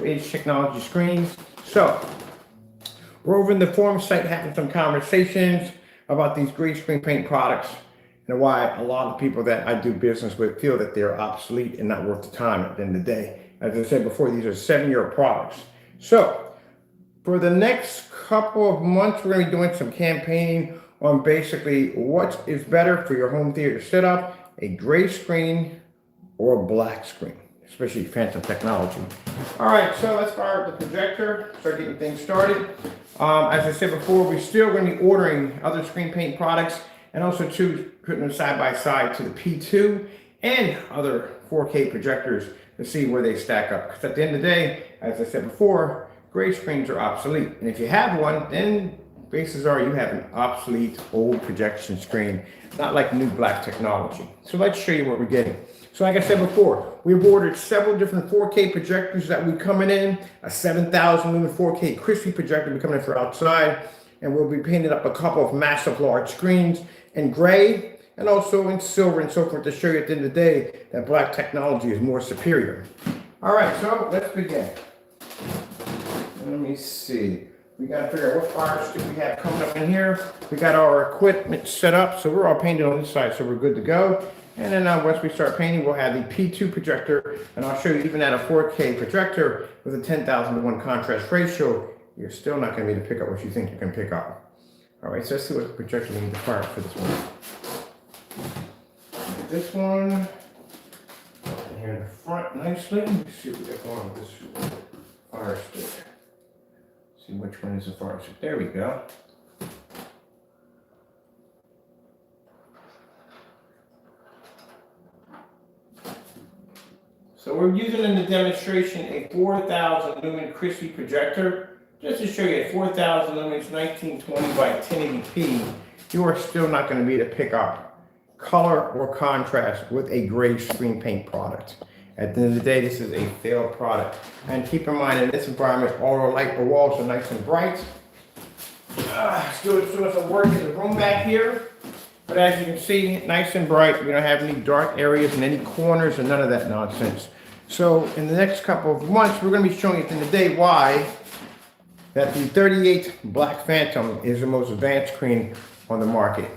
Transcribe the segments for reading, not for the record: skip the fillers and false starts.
Edge technology screens. So we're over in the forum site having some conversations about these gray screen paint products and why a lot of people that I do business with feel that they're obsolete and not worth the time at the end of the day. As I said before, these are 7-year products. So for the next couple of months, we're going to be doing some campaigning on basically what is better for your home theater setup, a gray screen or a black screen, especially Phantom technology. All right, so let's fire up the projector, start getting things started. As I said before, we're still going to be ordering other screen paint products and also putting them side by side to the P2 and other 4K projectors to see where they stack up. Because at the end of the day, as I said before, gray screens are obsolete. And if you have one, then bases are you have an obsolete old projection screen, not like new black technology. So let's show you what we're getting. So like I said before, we've ordered several different 4K projectors that will be coming in, a 7,000 lumen 4K crispy projector will be coming in for outside, and we'll be painting up a couple of massive large screens in gray and also in silver and so forth to show you at the end of the day that black technology is more superior. All right, so let's begin. Let me see. We got to figure out what fire stick we have coming up in here. We got our equipment set up, so we're all painted on this side, so we're good to go. And then once we start painting, we'll have the P2 projector, and I'll show you even at a 4K projector with a 10,000:1 contrast ratio, you're still not going to be able to pick up what you think you can pick up. All right, so let's see what projector we need to fire up for this one. This one, here in the front nicely. Let's see if we get one with this fire stick. See which one is the fire stick. There we go. So we're using in the demonstration a 4,000 lumen crispy projector. Just to show you, 4,000 lumens, 1920 by 1080p, you are still not going to be able to pick up color or contrast with a gray screen paint product. At the end of the day, this is a failed product. And keep in mind, in this environment, all our light or walls are nice and bright. Still doing some work in the room back here. But as you can see, nice and bright. We don't have any dark areas and any corners and none of that nonsense. So in the next couple of months, we're going to be showing you at the end of the day why that the 38 Black Phantom is the most advanced screen on the market.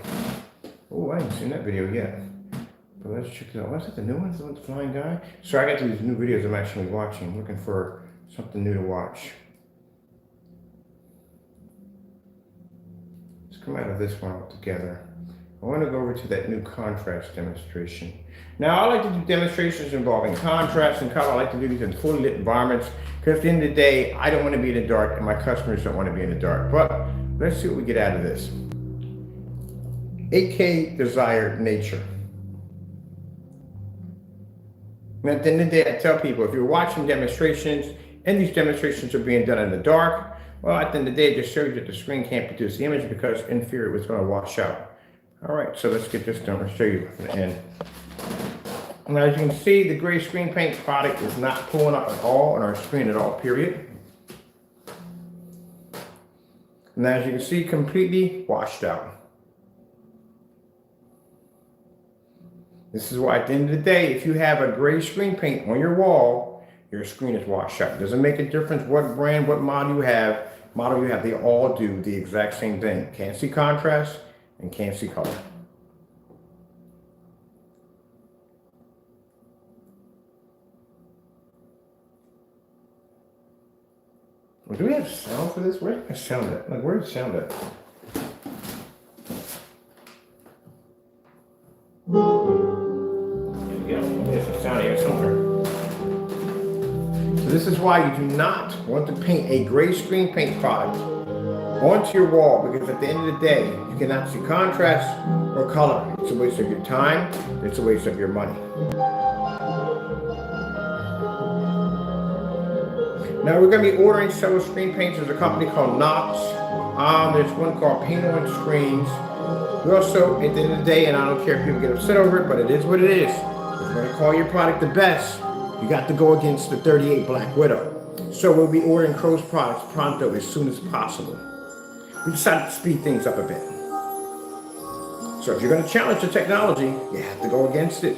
Oh, I haven't seen that video yet. But let's check it out. Was it the new one? Is it the flying guy? So I got these new videos I'm actually watching. I'm looking for something new to watch. Let's come out of this one altogether. I want to go over to that new contrast demonstration. Now, I like to do demonstrations involving contrast and color. I like to do these in fully lit environments because at the end of the day, I don't want to be in the dark and my customers don't want to be in the dark. But let's see what we get out of this. 8K desired nature. And at the end of the day, I tell people, if you're watching demonstrations and these demonstrations are being done in the dark, well, at the end of the day, it just shows you that the screen can't produce the image because in theory, it's going to wash out. All right, so let's get this done. I'll show you at the end. And as you can see, the gray screen paint product is not pulling up at all on our screen at all, period. And as you can see, completely washed out. This is why at the end of the day, if you have a gray screen paint on your wall, your screen is washed out. It doesn't make a difference what brand, what model you have. They all do the exact same thing. Can't see contrast and can't see color. Well, do we have sound for this? Where's my sound at? Like, where's the sound at? There we go. There's some sound here somewhere. So this is why you do not want to paint a gray screen paint product onto your wall, because at the end of the day, you cannot see contrast or color. It's a waste of your time. It's a waste of your money. Now we're going to be ordering several screen paints. There's a company called Knox. There's one called Paint On Screens. We also, at the end of the day, and I don't care if people get upset over it, but it is what it is. If you're going to call your product the best, you got to go against the 38 Black Widow. So we'll be ordering Crow's products pronto as soon as possible. We decided to speed things up a bit. So if you're going to challenge the technology, you have to go against it.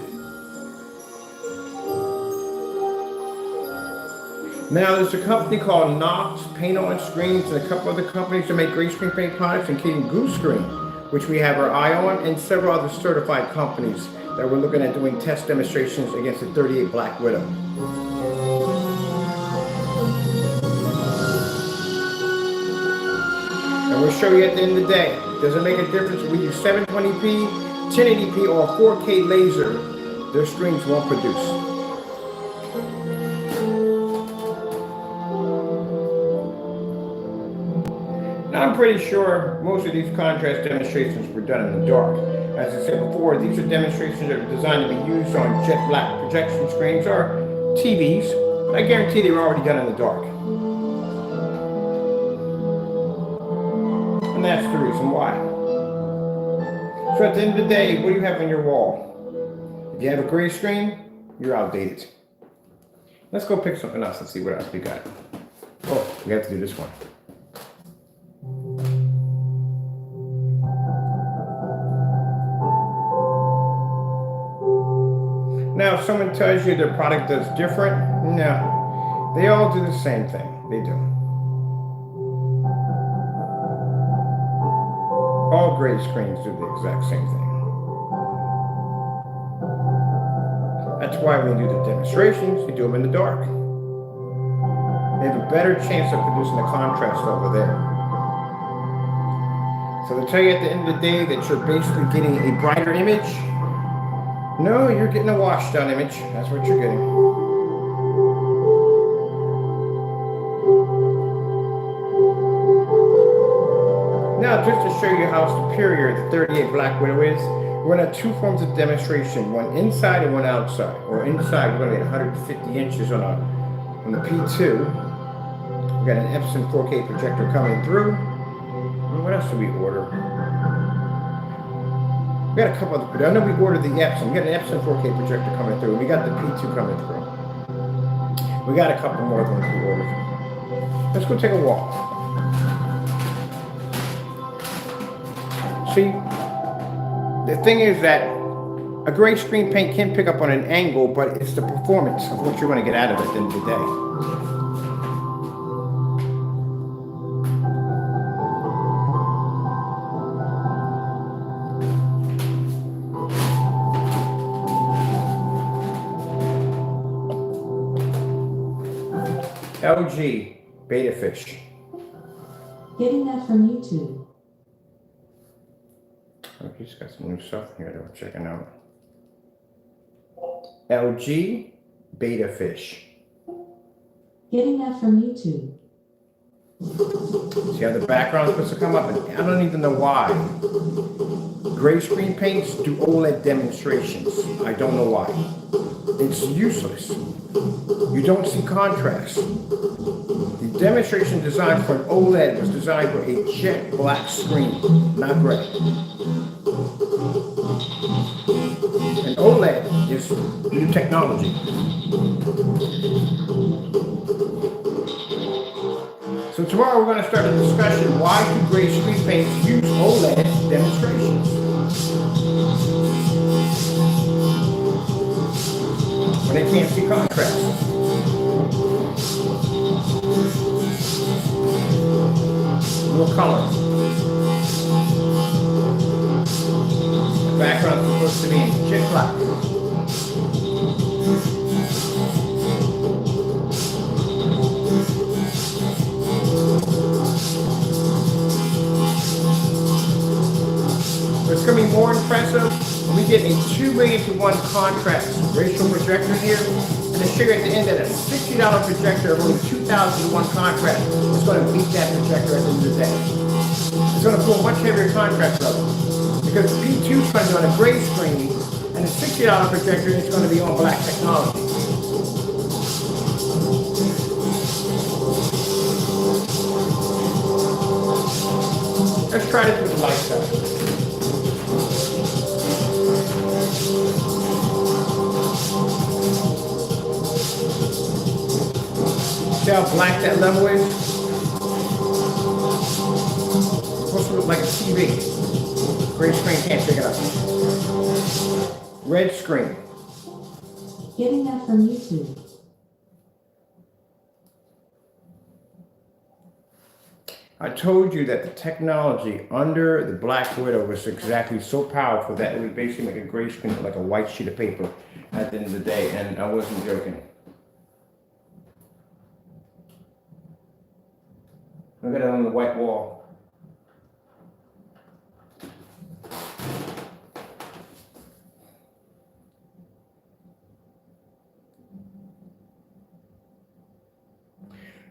Now, there's a company called Knox Paint On Screens and a couple other companies that make gray screen paint products, including Goose Screen, which we have our eye on, and several other certified companies that we're looking at doing test demonstrations against the 38 Black Widow. And we'll show you at the end of the day, does it make a difference if we use 720p, 1080p, or a 4K laser? Their screens won't produce. Now, I'm pretty sure most of these contrast demonstrations were done in the dark. As I said before, these are demonstrations that are designed to be used on jet black projection screens or TVs. But I guarantee they were already done in the dark. And that's the reason why. So at the end of the day, what do you have on your wall? If you have a gray screen, you're outdated. Let's go pick something else and see what else we got. Oh, we have to do this one. Now, if someone tells you their product does different, no. They all do the same thing. They do. All gray screens do the exact same thing. That's why when we do the demonstrations, we do them in the dark. They have a better chance of producing the contrast over there. So they tell you at the end of the day that you're basically getting a brighter image. No, you're getting a washed out image. That's what you're getting. Now, just to show you how superior the 38 Black Widow is, we're going to have two forms of demonstration, one inside and one outside. Or inside, we're going to get 150 inches on the P2. We've got an Epson 4K projector coming through. And what else did we order? We got a couple of, I know we ordered the Epson. We got an Epson 4K projector coming through. We got the P2 coming through. We got a couple more things we ordered. Let's go take a walk. See, the thing is that a gray screen paint can pick up on an angle, but it's the performance of what you're going to get out of it at the end of the day. LG Beta Fish. Getting that from YouTube. Okay, just got some new stuff here that we're checking out. LG Beta Fish. Getting that from YouTube. See how the background is supposed to come up? And I don't even know why. Gray screen paints do OLED demonstrations. I don't know why. It's useless. You don't see contrast. The demonstration designed for an OLED was designed for a jet black screen, not gray. And OLED is new technology. So tomorrow we're going to start a discussion, why do gray screen paints use OLED demonstrations? When they can't see contrast. More color. The background is supposed to be jet black. It's going to be more impressive when we get a 2:1 contrast ratio projector here, and to show you at the end that a $60 projector of only 2,001 contrast is going to beat that projector at the end of the day. It's going to pull a much heavier contrast level because the P2 is going to be on a gray screen, and a $60 projector is going to be on black technology. Let's try this with the light side. See how black that level is? It's supposed to look like a TV. Gray screen can't pick it up. Red screen. Getting that from YouTube. I told you that the technology under the Black Widow was exactly so powerful that it would basically make a gray screen look like a white sheet of paper at the end of the day, and I wasn't joking. Look at it on the white wall.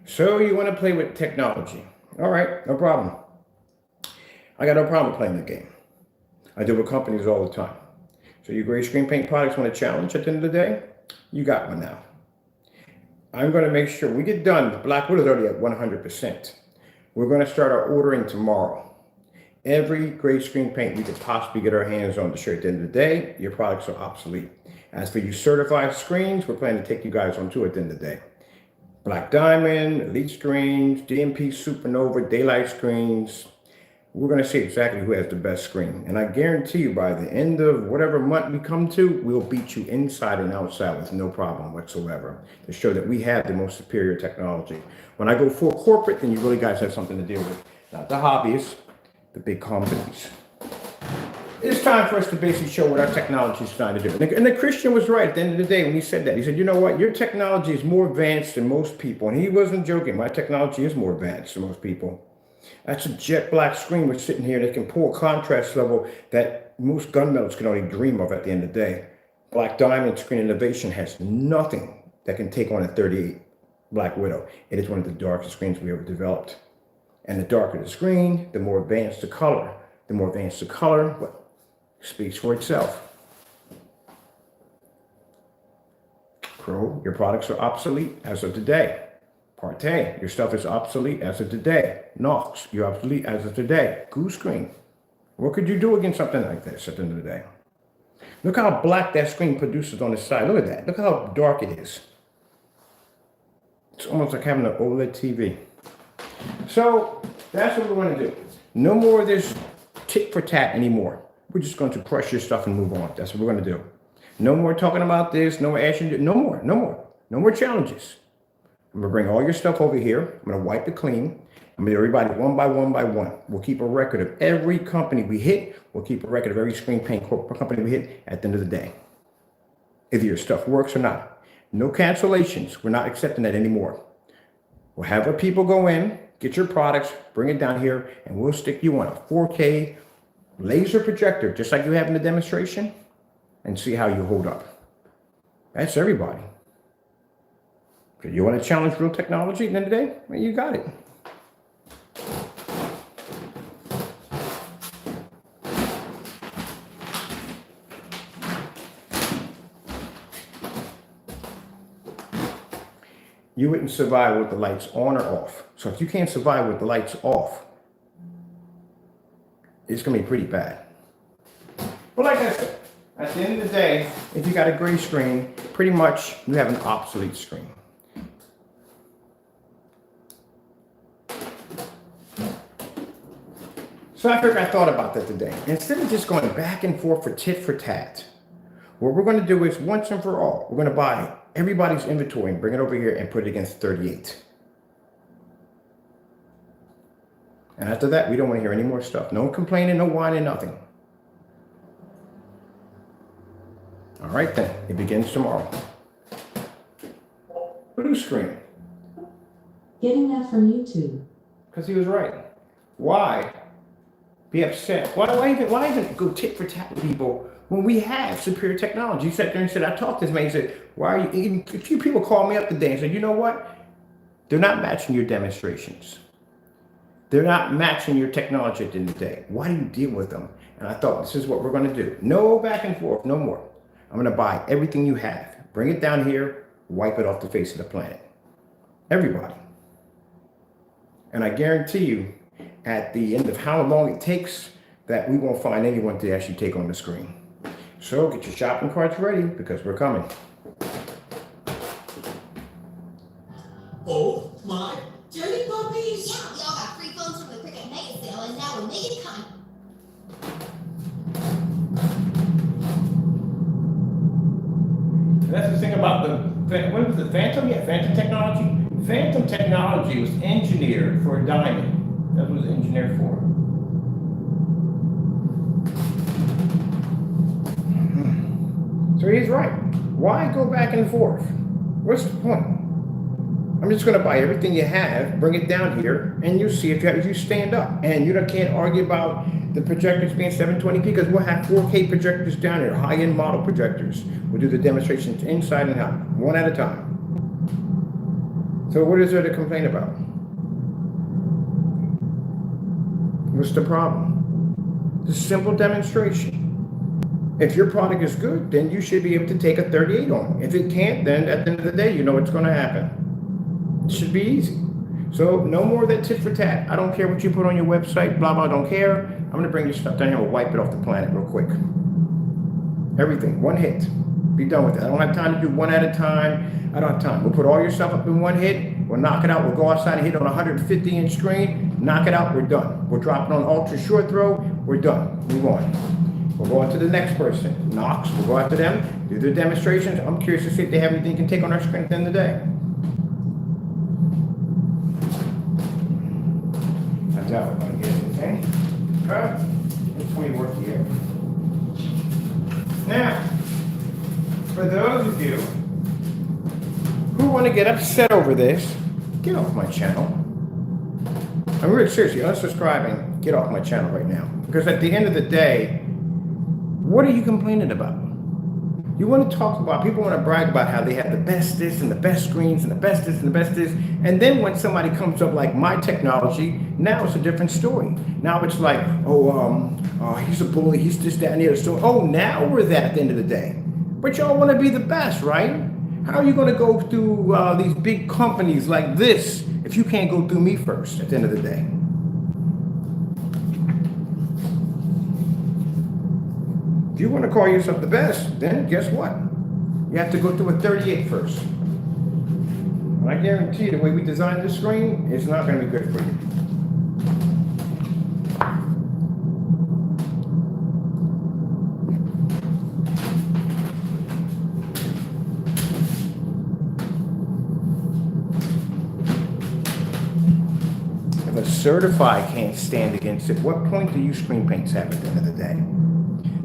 So you want to play with technology. All right, no problem. I got no problem playing the game. I deal with companies all the time. So you gray screen paint products want a challenge at the end of the day? You got one now. I'm going to make sure we get done. The Black Widow's already at 100%. We're going to start our ordering tomorrow. Every gray screen paint we could possibly get our hands on to show at the end of the day, your products are obsolete. As for you certified screens, we're planning to take you guys on too at the end of the day. Black Diamond, Elite screens, DMP Supernova, Daylight screens. We're going to see exactly who has the best screen. And I guarantee you by the end of whatever month we come to, we'll beat you inside and outside with no problem whatsoever to show that we have the most superior technology. When I go full corporate, then you really guys have something to deal with. Not the hobbyists, the big companies. It's time for us to basically show what our technology is trying to do. And the Christian was right at the end of the day when he said that. He said, you know what? Your technology is more advanced than most people. And he wasn't joking. My technology is more advanced than most people. That's a jet black screen we're sitting here that can pull a contrast level that most gunmetals can only dream of at the end of the day. Black Diamond Screen Innovation has nothing that can take on a 38 Black Widow. It is one of the darkest screens we ever developed. And the darker the screen, the more advanced the color. The more advanced the color, well, speaks for itself. Pro, your products are obsolete as of today. Partey, your stuff is obsolete as of today. Nox, you're obsolete as of today. Goose Screen, what could you do against something like this at the end of the day? Look how black that screen produces on the side. Look at that. Look how dark it is. It's almost like having an OLED TV. So that's what we're going to do. No more of this tit for tat anymore. We're just going to crush your stuff and move on. That's what we're going to do. No more talking about this. No more asking. No more challenges. I'm going to bring all your stuff over here. I'm going to wipe it clean. I'm going to do everybody one by one. We'll keep a record of every company we hit. We'll keep a record of every screen paint company we hit at the end of the day. If your stuff works or not. No cancellations. We're not accepting that anymore. We'll have our people go in, get your products, bring it down here, and we'll stick you on a 4K laser projector, just like you have in the demonstration, and see how you hold up. That's everybody. So you want to challenge real technology at the end of the day? Well, you got it. You wouldn't survive with the lights on or off. So if you can't survive with the lights off, it's going to be pretty bad. But like I said, at the end of the day, if you got a gray screen, pretty much you have an obsolete screen. So I thought about that today. Instead of just going back and forth for tit for tat, what we're going to do is once and for all, we're going to buy everybody's inventory and bring it over here and put it against 38. And after that, we don't want to hear any more stuff. No complaining, no whining, nothing. All right then, it begins tomorrow. Blue screen. Getting that from YouTube. Because he was right. Why be upset? Why even go tit for tat with people when we have superior technology? He sat there and said, I talked to this man, he said, why are you, even a few people called me up today and said, you know what? They're not matching your demonstrations. They're not matching your technology at the end of the day. Why do you deal with them? And I thought, this is what we're going to do. No back and forth, no more. I'm going to buy everything you have. Bring it down here, wipe it off the face of the planet. Everybody. And I guarantee you, at the end of how long it takes, that we won't find anyone to actually take on the screen. So get your shopping carts ready, because we're coming. Oh my jelly puppies! Yeah, we all got free phones from the Cricket Mega Sale, and now we're making time. That's the thing about what was the Phantom? Yeah, Phantom technology. Phantom technology was engineered for a diamond. That's what it's engineered for. So he's right. Why go back and forth? What's the point? I'm just going to buy everything you have, bring it down here, and you see if you stand up. And you can't argue about the projectors being 720p because we'll have 4K projectors down here, high-end model projectors. We'll do the demonstrations inside and out, one at a time. So what is there to complain about? What's the problem? It's a simple demonstration. If your product is good, then you should be able to take a 38 on. If it can't, then at the end of the day, you know what's going to happen. It should be easy. So no more of that tit for tat. I don't care what you put on your website, blah, blah, I don't care. I'm going to bring your stuff down here and wipe it off the planet real quick. Everything, one hit. Be done with it. I don't have time to do one at a time. I don't have time. We'll put all your stuff up in one hit. We'll knock it out. We'll go outside and hit on a 150-inch screen. Knock it out. We're done. We'll drop it on ultra short throw. We're done. Move on. We'll go on to the next person. Knox. We'll go after them. Do their demonstrations. I'm curious to see if they have anything you can take on our screen at the end of the day. I doubt we're going to get anything. It's 20 work here. Now, for those of you who want to get upset over this, get off my channel. I'm really seriously unsubscribing. Get off my channel right now. Because at the end of the day, what are you complaining about? You want to talk about, people want to brag about how they have the best this and the best screens and the best this and the best this. And then when somebody comes up like my technology, now it's a different story. Now it's like, he's a bully, he's this, that, and the other. So, now we're that at the end of the day. But y'all want to be the best, right? How are you going to go through these big companies like this if you can't go through me first at the end of the day? If you want to call yourself the best, then guess what? You have to go through a 38 first. And I guarantee you the way we designed this screen, it's not going to be good for you. If a certified can't stand against it, what point do you screen paints have at the end of the day?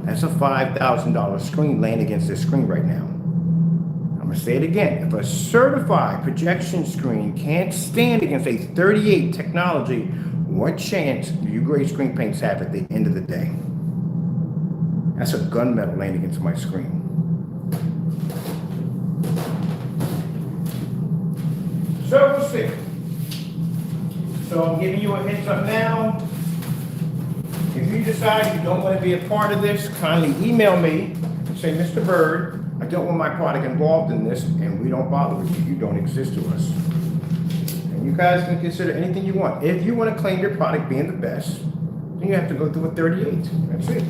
That's a $5,000 screen laying against this screen right now. I'm going to say it again. If a certified projection screen can't stand against a 38 technology, what chance do you gray screen paints have at the end of the day? That's a gunmetal laying against my screen. So we'll see. So I'm giving you a heads up now. If you decide you don't want to be a part of this, kindly email me and say, Mr. Bird, I don't want my product involved in this, and we don't bother with you. You don't exist to us. And you guys can consider anything you want. If you want to claim your product being the best, then you have to go through a 38. That's it.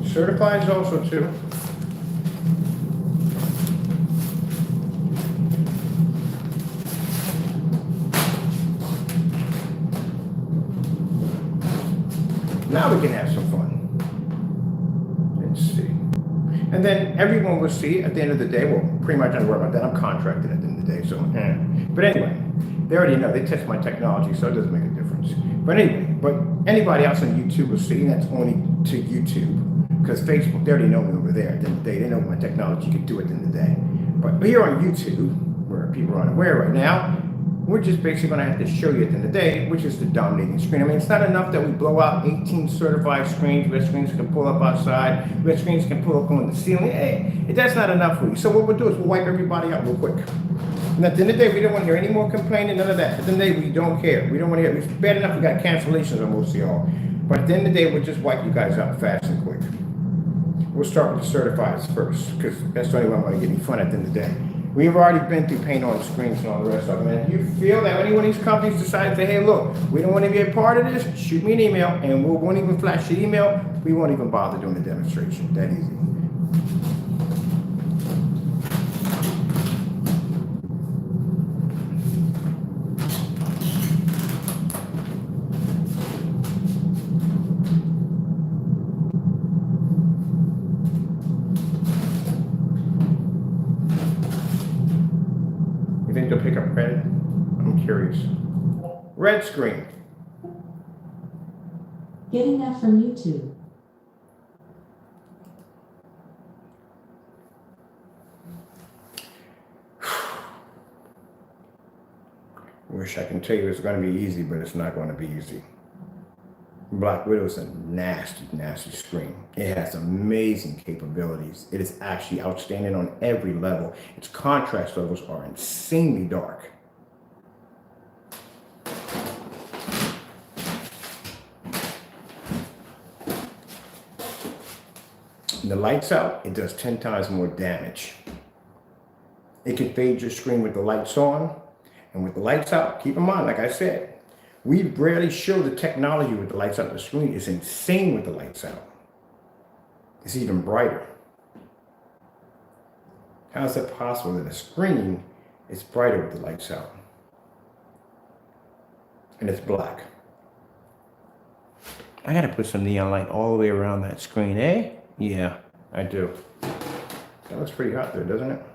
Certified is also too. Now we can have some fun. Let's see. And then everyone will see at the end of the day, well, pretty much I don't worry about that. I'm contracted at the end of the day, so. But anyway, they already know. They test my technology, so it doesn't make a difference. But anyway, but anybody else on YouTube will see, and that's only to YouTube. Because Facebook, they already know me over there at the end of the day. They know what my technology can do at the end of the day. But here on YouTube, where people are unaware right now, we're just basically going to have to show you at the end of the day, which is the dominating screen. I mean, it's not enough that we blow out 18 certified screens, where screens can pull up outside, where screens can pull up on the ceiling. Hey, that's not enough for you. So what we'll do is we'll wipe everybody out real quick. And at the end of the day, we don't want to hear any more complaining, none of that. At the end of the day, we don't care. We don't want to hear. It's bad enough we got cancellations on most of y'all. But at the end of the day, we'll just wipe you guys out fast and quick. We'll start with the certifieds first, because that's the only one going to get any fun at the end of the day. We've already been through paint on screens and all the rest of them. And if you feel that any one of these companies decide to say, hey, look, we don't want to be a part of this, shoot me an email, and we won't even flash your email. We won't even bother doing the demonstration. That easy. You think they'll pick up red? I'm curious. Red screen. Getting that from YouTube. Wish I can tell you it's going to be easy, but it's not going to be easy. Black Widow is a nasty, nasty screen. It has amazing capabilities. It is actually outstanding on every level. Its contrast levels are insanely dark. When the light's out, it does 10 times more damage. It can fade your screen with the lights on, and with the lights out, keep in mind, like I said, we rarely show the technology with the lights out. The screen is insane with the lights out. It's even brighter. How is it possible that a screen is brighter with the lights out? And it's black. I gotta put some neon light all the way around that screen, eh? Yeah, I do. That looks pretty hot there, doesn't it?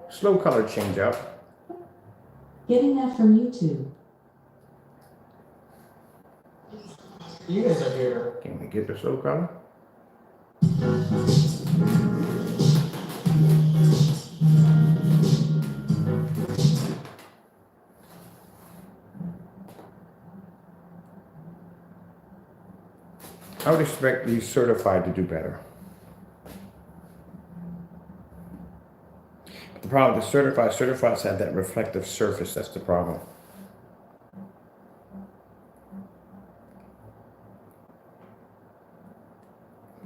Slow color change out. Getting that from YouTube. You guys are here. Can we get the slow color? I would expect these certified to do better. The problem with the certifieds have that reflective surface. That's the problem.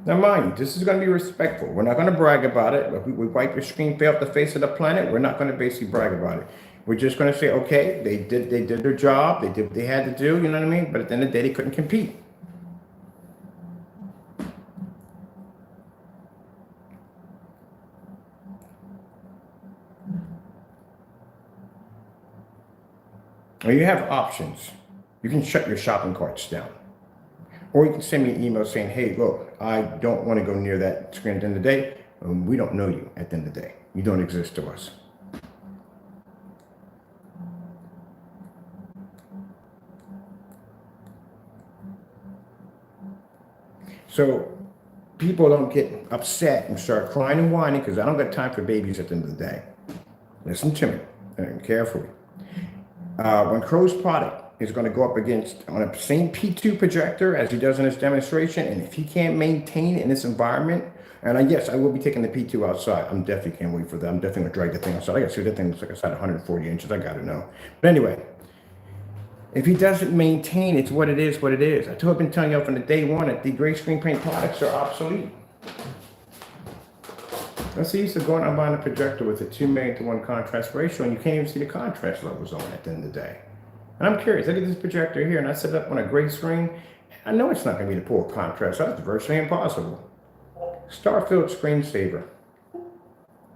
Now, mind you, this is going to be respectful. We're not going to brag about it. If we wipe your screen off the face of the planet, we're not going to basically brag about it. We're just going to say, okay, they did their job. They did what they had to do. You know what I mean? But at the end of the day, they couldn't compete. Or you have options. You can shut your shopping carts down. Or you can send me an email saying, hey, look, I don't want to go near that screen at the end of the day. We don't know you at the end of the day. You don't exist to us. So people don't get upset and start crying and whining because I don't got time for babies at the end of the day. Listen to me and carefully. When Crow's product is going to go up against on a same P2 projector as he does in his demonstration, and if he can't maintain in this environment, and yes, I will be taking the P2 outside. I'm definitely can't wait for that. I'm definitely gonna drag the thing outside. I gotta see that thing looks like it's at 140 inches. I gotta know. But anyway, if he doesn't maintain, it's what it is. What it is. I've been telling you from the day one that the gray screen paint products are obsolete. That's the use of going out and buying a projector with a 2:1 contrast ratio, and you can't even see the contrast levels on it at the end of the day. And I'm curious, look at this projector here, and I set it up on a gray screen. I know it's not going to be the full contrast. That's virtually impossible. Starfield screensaver.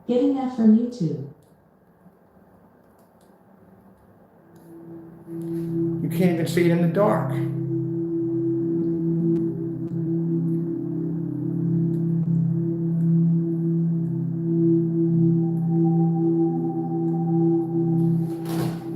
Getting that from YouTube. You can't even see it in the dark.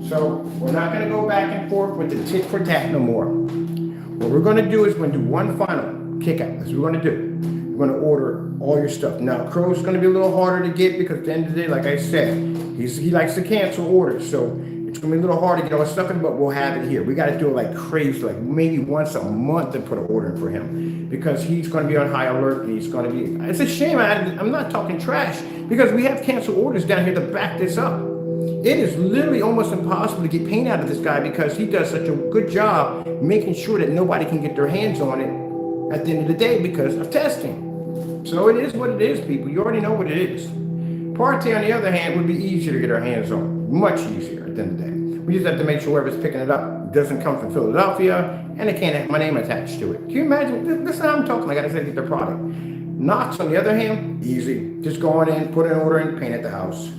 So we're not going to go back and forth with the tit for tat no more. What we're going to do is we're going to do one final kick out. That's what we're going to do. We're going to order all your stuff. Now, Crow's going to be a little harder to get because at the end of the day, like I said, he likes to cancel orders. So it's going to be a little hard to get all the stuff in, but we'll have it here. We got to do it like crazy, like maybe once a month to put an order in for him because he's going to be on high alert and he's going to be, it's a shame. I'm not talking trash because we have canceled orders down here to back this up. It is literally almost impossible to get paint out of this guy because he does such a good job making sure that nobody can get their hands on it at the end of the day because of testing. So it is what it is, people. You already know what it is. Parte, on the other hand, would be easier to get our hands on. Much easier at the end of the day. We just have to make sure whoever's picking it up doesn't come from Philadelphia and it can't have my name attached to it. Can you imagine? This is how I'm talking. Like I said, get their product. Knox, on the other hand, easy. Just go on in, put an order in, paint at the house.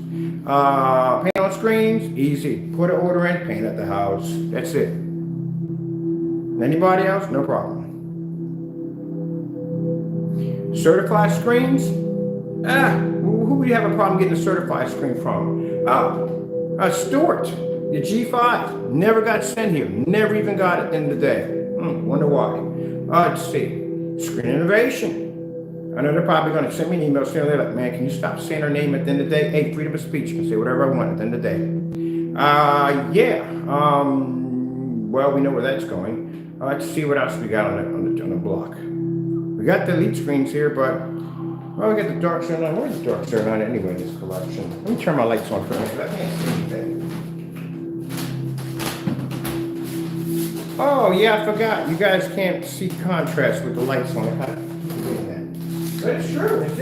Paint on screens, easy. Put an order in, paint at the house. That's it. Anybody else? No problem. Certified screens? Who do you have a problem getting a certified screen from? Stuart, the G5. Never got sent here. Never even got it at the end of the day. Wonder why. Let's see. Screen Innovation. I know they're probably going to send me an email saying, they're like, man, can you stop saying our name at the end of the day? Hey, freedom of speech. I can say whatever I want at the end of the day. Well, we know where that's going. Let's see what else we got on the block. We got the elite screens here, but well, we got the dark zone line. Where's the dark zone line anyway in this collection? Let me turn my lights on for a minute. I can't see anything. Oh yeah, I forgot. You guys can't see contrast with the lights on. But it's true. It's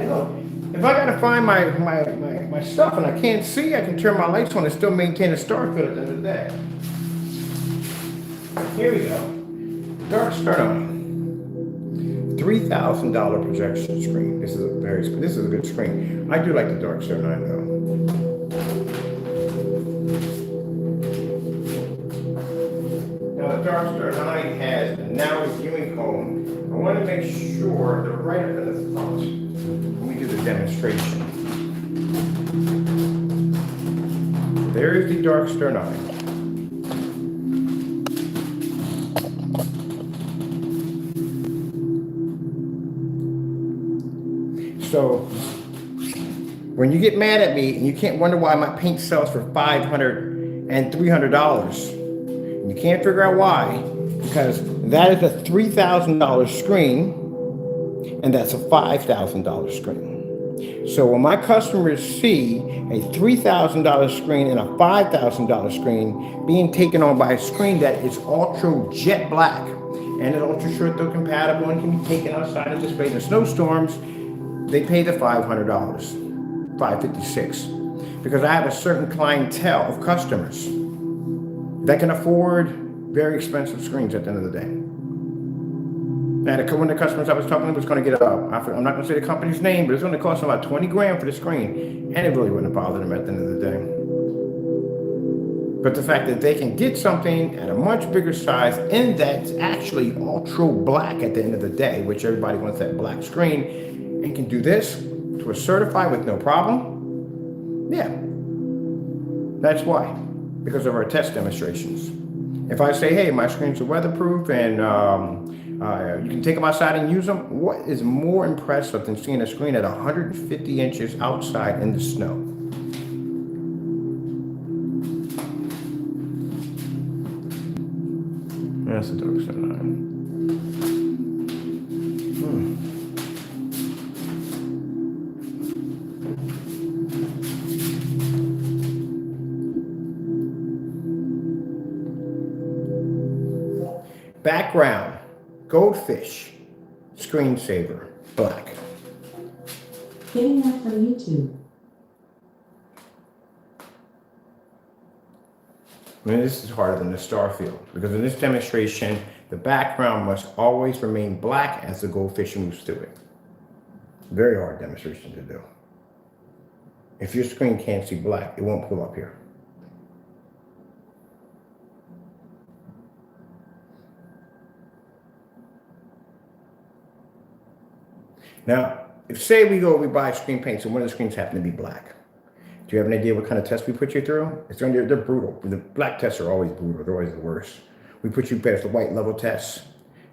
look, if I gotta find my stuff and I can't see, I can turn my lights on and still maintain a star field at the end of the day. Here we go. Dark start on. $3,000 projection screen. This is a good screen. I do like the Dark Star 9 though. Now the Dark Star 9 has a narrow viewing cone. I want to make sure they're right up in the front when we do the demonstration. There is the Dark Star 9. So when you get mad at me and you can't wonder why my paint sells for $500 and $300, and you can't figure out why, because that is a $3,000 screen and that's a $5,000 screen. So when my customers see a $3,000 screen and a $5,000 screen being taken on by a screen that is ultra jet black and is ultra short throw compatible and can be taken outside and displayed in snowstorms, they pay the $500, $556, because I have a certain clientele of customers that can afford very expensive screens at the end of the day. Now, one of the customers I was talking to was going to get I'm not going to say the company's name, but it's going to cost them about 20 grand for the screen, and it really wouldn't bother them at the end of the day. But the fact that they can get something at a much bigger size and that's actually ultra black at the end of the day, which everybody wants that black screen, and can do this to a certified with no problem, yeah, that's why, because of our test demonstrations. If I say, hey, my screens are weatherproof and you can take them outside and use them, what is more impressive than seeing a screen at 150 inches outside in the snow? That's the Dark Star 9. Background, goldfish, screensaver, black. Getting that from YouTube. I mean, this is harder than the star field because in this demonstration, the background must always remain black as the goldfish moves through it. Very hard demonstration to do. If your screen can't see black, it won't pull up here. Now, if say we buy screen paint, so one of the screens happen to be black. Do you have an idea what kind of test we put you through? They're brutal. The black tests are always brutal. They're always the worst. We put you past the white level tests,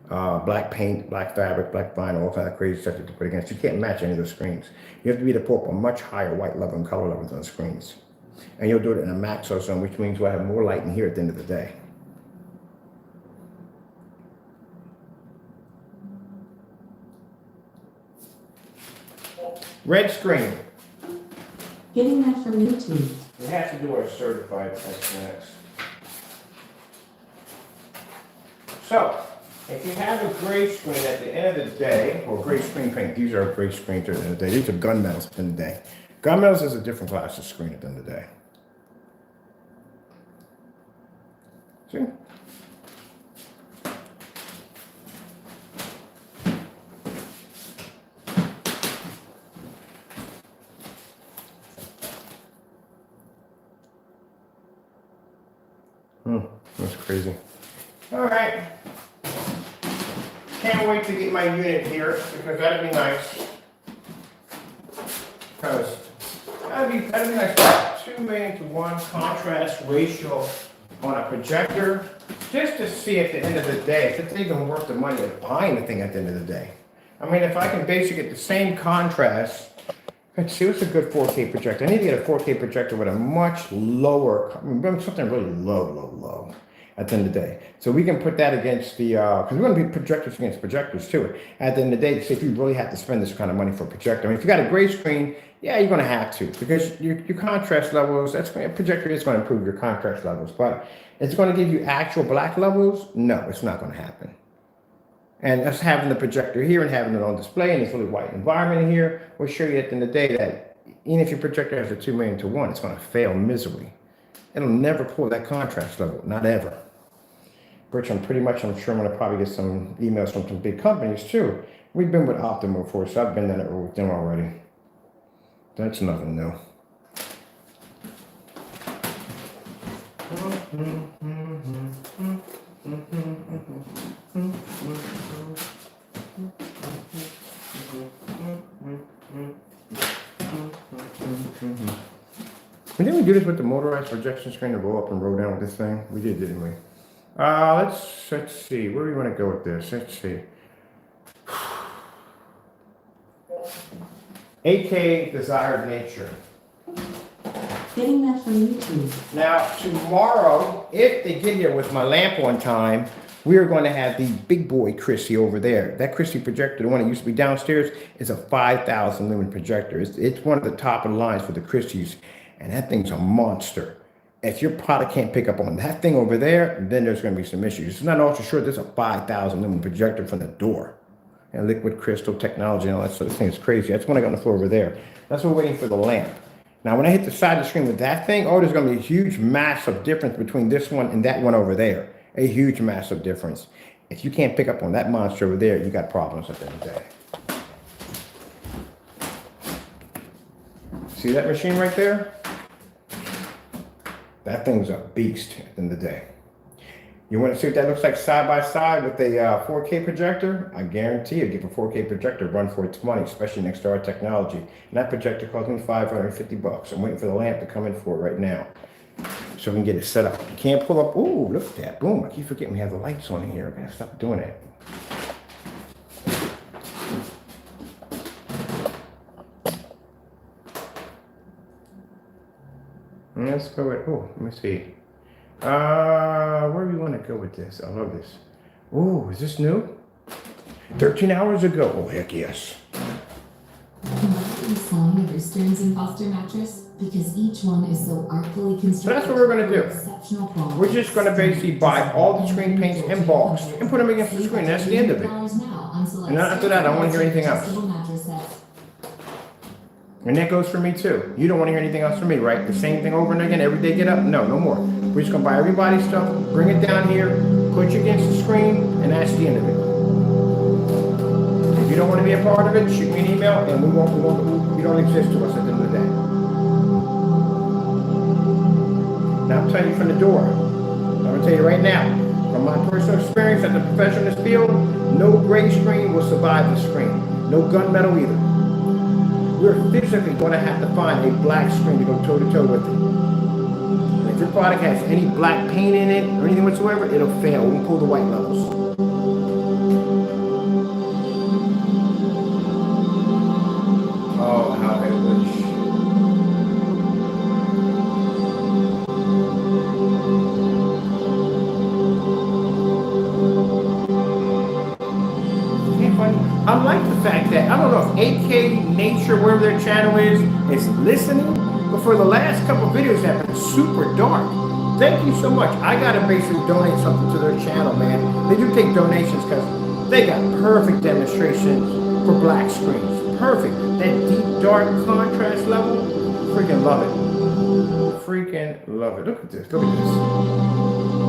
black paint, black fabric, black vinyl, all kind of crazy stuff that you put against. You can't match any of those screens. You have to be able to pull up a much higher white level and color levels on the screens. And you'll do it in a maxo zone, which means we'll have more light in here at the end of the day. Red screen. Getting that from YouTube. We have to do our certified test next. So, if you have a gray screen at the end of the day, or gray screen paint, these are gray screens at the end of the day. These are gunmetals at the end of the day. Gunmetals is a different class of screen at the end of the day. See? That's crazy. All right. Can't wait to get my unit here because that'd be nice. Because that'd be nice. 2 million to 1 contrast ratio on a projector. just to see at the end of the day if it's even worth the money of buying the thing at the end of the day. I mean, if I can basically get the same contrast, let's see, what's a good 4K projector? I need to get a 4K projector with a much lower, I mean, something really low at the end of the day. So we can put that against the, because we're going to be projectors against projectors too. At the end of the day, to see if you really have to spend this kind of money for a projector. I mean, if you got a gray screen, yeah, you're going to have to, because your contrast levels, a projector is going to improve your contrast levels, but it's going to give you actual black levels? No, it's not going to happen. And us having the projector here and having it on display in this really white environment here will show you at the end of the day that even if your projector has a 2 million to 1, it's going to fail miserably. It'll never pull that contrast level, not ever. Which I'm sure I'm going to probably get some emails from some big companies too. We've been with Optimal before, so I've been done it with them already. That's nothing new. And didn't we do this with the motorized projection screen to roll up and roll down with this thing? We did, didn't we? Let's see. Where do we want to go with this? Let's see. 8K desired nature. Getting that from YouTube. Now, tomorrow, if they get here with my lamp on time, we are going to have the big boy Christie over there. That Christie projector, the one that used to be downstairs, is a 5,000 lumen projector. It's one of the top of the lines for the Christies, and that thing's a monster. If your product can't pick up on that thing over there, then there's going to be some issues. It's not ultra short. There's a 5,000 lumen projector from the door. And liquid crystal technology and all that sort of thing is crazy. That's when I got on the floor over there. That's what we're waiting for the lamp. Now, when I hit the side of the screen with that thing, oh, there's going to be a huge massive difference between this one and that one over there. A huge massive difference. If you can't pick up on that monster over there, you got problems at the end of the day. See that machine right there? That thing's a beast at the end of the day. You want to see what that looks like side by side with a 4K projector? I guarantee you, give a 4K projector a run for its money, especially next to our technology. And that projector cost me $550. I'm waiting for the lamp to come in for it right now, so we can get it set up. You can't pull up. Ooh, look at that! Boom! I keep forgetting we have the lights on in here. I gotta stop doing that. Let's go with. Oh, let me see. Where do we want to go with this? I love this. Oh, is this new? 13 hours ago. Oh, heck yes. Design of your Stearns and Foster mattress because each one is so artfully constructed. So that's what we're going to do. Exceptional quality. We're just going to basically buy all the screen paints and balls and put them against the screen. That's the end of it. And after that, I don't want to hear anything else. And that goes for me too. You don't want to hear anything else from me, right? The same thing over and again every day. Get up? No, no more. We're just going to buy everybody's stuff, bring it down here, put you against the screen, and that's the end of it. If you don't want to be a part of it, shoot me an email, and you don't exist to us at the end of the day. Now I'm telling you from the door. I'm going to tell you right now, from my personal experience as a professional in this field, no gray screen will survive the screen. No gunmetal either. We're physically going to have to find a black screen to go toe-to-toe with it. And if your product has any black paint in it or anything whatsoever, it'll fail. It won't pull the white levels. Oh, how I wish. I like the fact that, I don't know if 8K Nature, wherever their channel is listening, but for the last couple of videos have been super dark. Thank you so much. I got to basically donate something to their channel, man. They do take donations because they got perfect demonstrations for black screens. Perfect. That deep, dark contrast level, freaking love it. Freaking love it. Look at this. Look at this.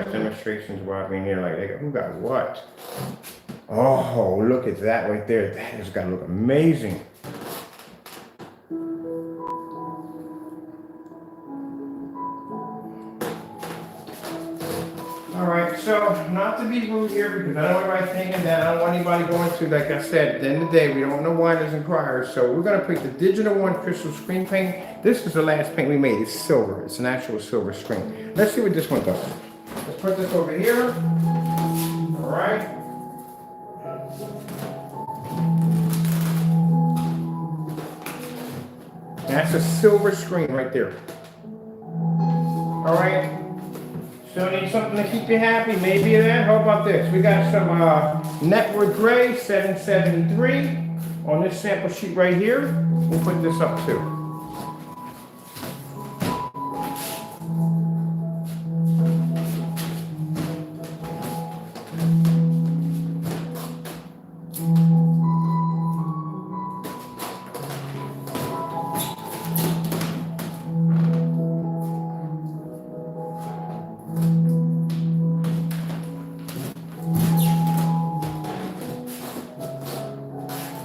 contrast demonstrations while being here, like, who got what? Oh, look at that right there. That has got to look amazing. All right, so not to be rude here because I don't want anybody thinking that I don't want anybody going through, like I said, at the end of the day, we don't want no whiners and criers. So we're gonna pick the Digital One Crystal Screen Paint. This is the last paint we made. It's silver. It's an actual silver screen. Let's see what this one does. Let's put this over here. All right. That's a silver screen right there. All right. So need something to keep you happy, maybe that. How about this? We got some Network Gray 773 on this sample sheet right here. We'll put this up too.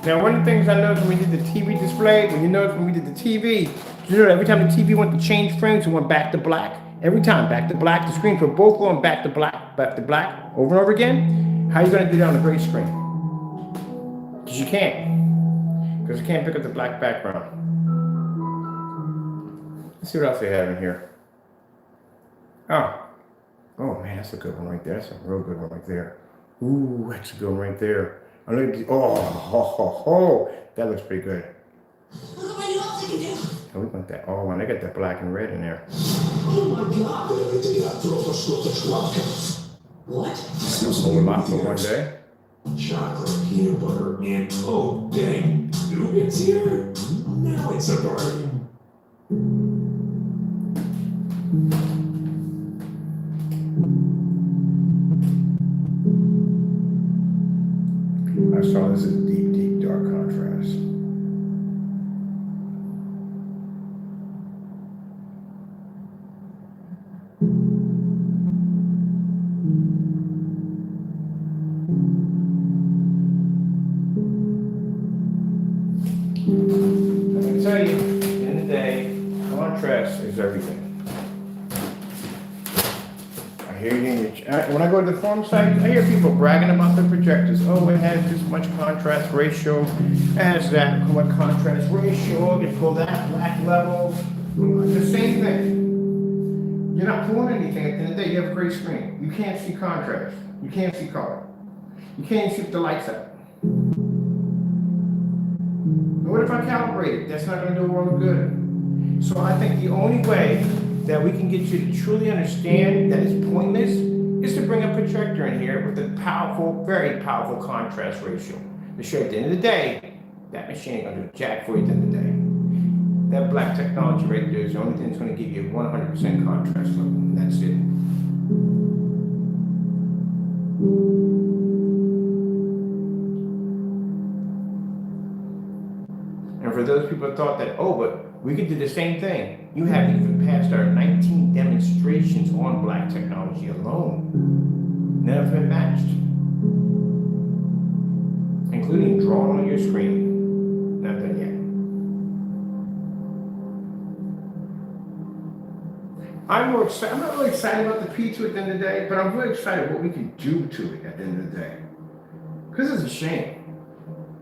Now, one of the things I noticed when we did the TV display, when we did the TV, you know, every time the TV went to change frames, it went back to black. Every time, back to black. The screen for both going back to black, over and over again. How are you going to do that on the gray screen? Because you can't. Because you can't pick up the black background. Let's see what else they have in here. Oh man, that's a good one right there. That's a real good one right there. Ooh, that's a good one right there. That looks pretty good. Look at my new else I can do. Oh, we want that. Oh, and they got that black and red in there. Oh my god. What? Hold a lot for one day. Chocolate, peanut butter, and oh dang, nougat's here. Now it's a bargain. I saw this as deep, deep, dark contrast. I can tell you, at the end of the day, contrast is everything. I hear you when I go to the forum site, I hear people bragging about their projectors. Oh, it has this much contrast ratio, has that what contrast ratio, you pull that black level. The same thing. You're not pulling anything at the end of the day. You have a great screen. You can't see contrast. You can't see color. You can't see if the lights up. What if I calibrate it? That's not going to do a world of good. So I think the only way that we can get you to truly understand that it's pointless is to bring a projector in here with a powerful, very powerful contrast ratio. To show you at the end of the day, that machine ain't going to do jack for you at the end of the day. That black technology right there is the only thing that's going to give you 100% contrast level. And that's it. And for those people who thought that, oh, but we could do the same thing. You haven't even passed our 19 demonstrations on black technology alone. None have been matched. Including drawing on your screen. Not done yet. I'm not really excited about the P2 at the end of the day, but I'm really excited what we can do to it at the end of the day. Because it's a shame.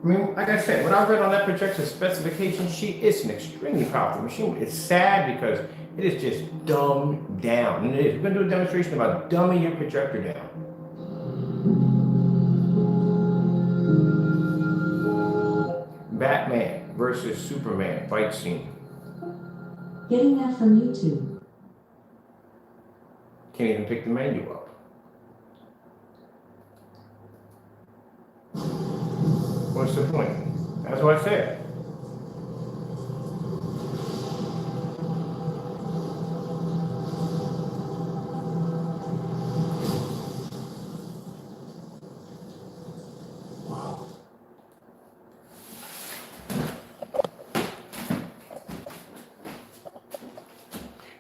I mean, like I said, what I read on that projector specification sheet, it's an extremely powerful machine. It's sad because it is just dumbed down. And we're going to do a demonstration about dumbing your projector down. Batman versus Superman fight scene. Getting that from YouTube. Can't even pick the menu up. What's the point? That's what I said. Wow.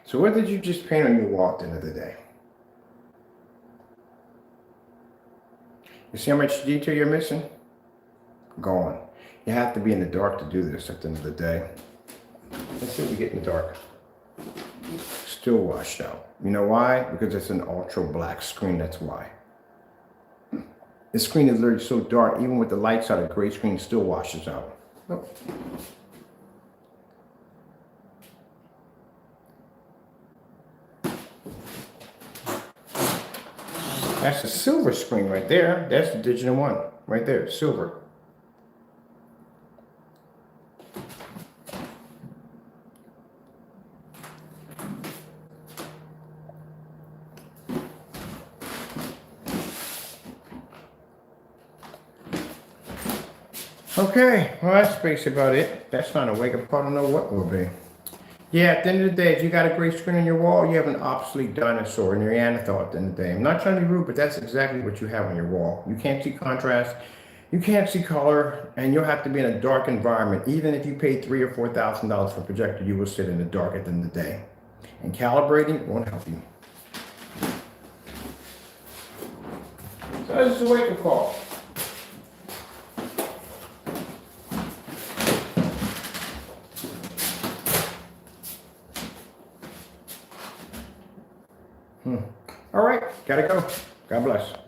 So what did you just paint on your wall at the end of the day? You see how much detail you're missing? Gone. You have to be in the dark to do this at the end of the day. Let's see what we get in the dark. Still washed out. You know why? Because it's an ultra black screen, that's why. The screen is literally so dark, even with the lights out, a gray screen still washes out. Oh. That's the silver screen right there. That's the digital one right there, silver. Okay, well that's basically about it. That's not a wake-up call. I don't know what will be. Yeah, at the end of the day, if you got a gray screen on your wall, you have an obsolete dinosaur, and Neanderthal at the end of the day. I'm not trying to be rude, but that's exactly what you have on your wall. You can't see contrast, you can't see color, and you'll have to be in a dark environment. Even if you paid $3,000 or $4,000 for a projector, you will sit in the dark at the end of the day. And calibrating won't help you. So this is a wake-up call. All right, gotta go. God bless.